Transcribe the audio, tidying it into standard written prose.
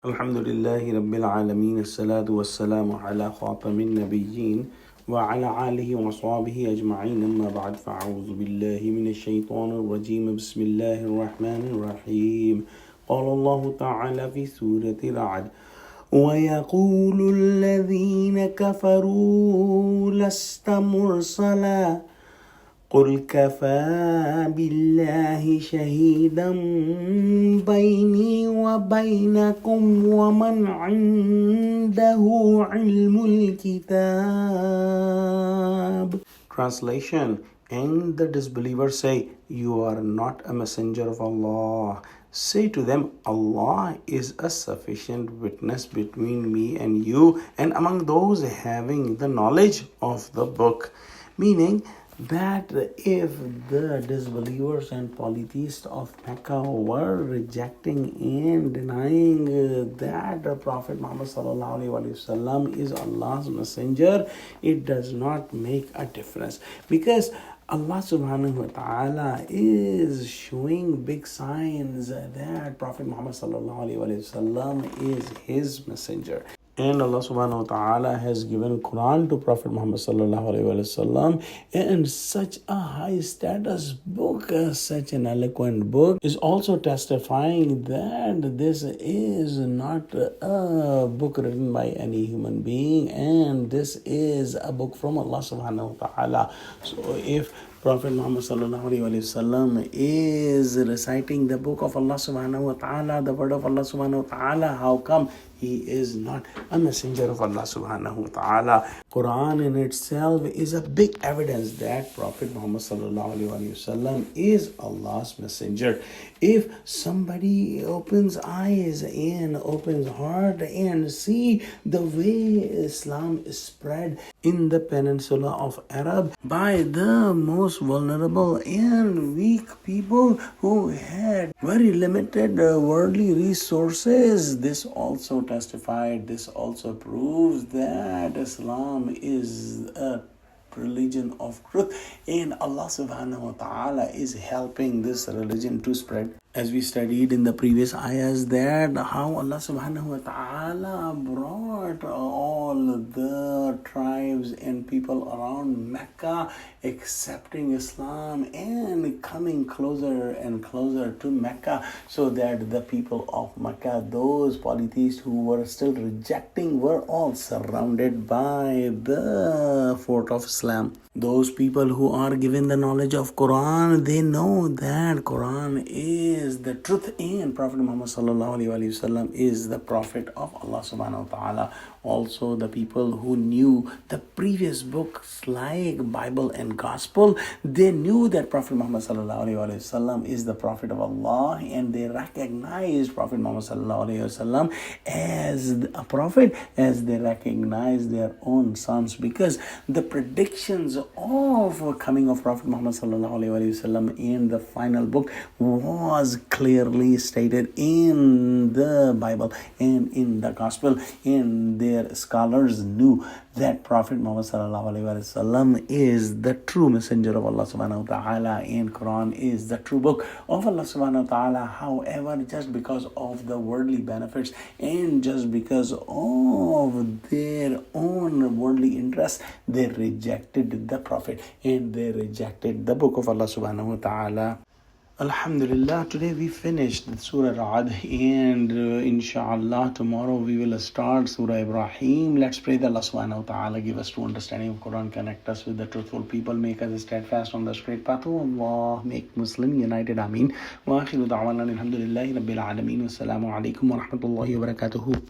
Alhamdulillahi Rabbil Alameen, As-salatu was-salamu ala khatamin nabiyyin wa ala alihi wa sahbihi ajma'in, amma ba'd, fa'a'udhu billahi minash shaitanir rajeem, bismillahir rahmanir rahim. Qala Allahu ta'ala fi Surah Ra'ad, وَيَقُولُ الَّذِينَ كَفَرُوا لَسْتَ مُرْسَلًا قل كفى بالله شهيدا بيني وبينكم ومن عنده علم الكتاب. Translation: And the disbelievers say, You are not a messenger of Allah. Say to them, Allah is a sufficient witness between me and you and among those having the knowledge of the book. Meaning that if the disbelievers and polytheists of Mecca were rejecting and denying that the Prophet Muhammad ﷺ is Allah's messenger, it does not make a difference, because Allah subhanahu wa ta'ala is showing big signs that Prophet Muhammad ﷺ is his messenger. And Allah subhanahu wa ta'ala has given Quran to Prophet Muhammad sallallahu alaihi wasallam, and such a high status book, such an eloquent book, is also testifying that this is not a book written by any human being, and this is a book from Allah subhanahu wa ta'ala. So if Prophet Muhammad sallallahu alaihi wasallam is reciting the book of Allah subhanahu wa ta'ala, the word of Allah subhanahu wa ta'ala, how come he is not a messenger of Allah subhanahu wa ta'ala? Quran in itself is a big evidence that Prophet Muhammad sallallahu alaihi wasallam is Allah's messenger. If somebody opens eyes and opens heart and see the way Islam is spread in the peninsula of Arab by the most vulnerable and weak people who had very limited worldly resources, this also testified, this also proves that Islam is a religion of truth, and Allah subhanahu wa ta'ala is helping this religion to spread. As we studied in the previous ayahs, that how Allah subhanahu wa ta'ala brought all the tribes and people around Mecca accepting Islam and coming closer and closer to Mecca, so that the people of Mecca, those polytheists who were still rejecting, were all surrounded by the fort of Islam. Those people who are given the knowledge of Quran, they know that Quran is the truth, and Prophet Muhammad sallallahu alaihi wasallam is the prophet of Allah subhanahu wa ta'ala. Also, the people who knew the previous books like Bible and Gospel, they knew that Prophet Muhammad sallallahu alaihi wasallam is the prophet of Allah, and they recognized Prophet Muhammad sallallahu alaihi wasallam as a prophet, as they recognized their own sons, because the predictions of coming of Prophet Muhammad sallallahu alaihi wasallam in the final book was clearly stated in the Bible and in the Gospel, and their scholars knew that Prophet Muhammad sallallahu alaihi wasallam is the true messenger of Allah subhanahu wa ta'ala, and Quran is the true book of Allah subhanahu wa ta'ala. However, just because of the worldly benefits and just because of their own worldly interests, they rejected the Prophet and they rejected the book of Allah subhanahu wa ta'ala. Alhamdulillah, today we finished Surah Ra'ad, and inshallah tomorrow we will start Surah Ibrahim. Let's pray that Allah subhanahu wa ta'ala give us true understanding of Quran, connect us with the truthful people, make us steadfast on the straight path. Allah, make Muslim united. Ameen. Wa akhiru da'wana alhamdulillahi rabbil alameen. Wassalamu alaikum wa rahmatullahi wa barakatuhu.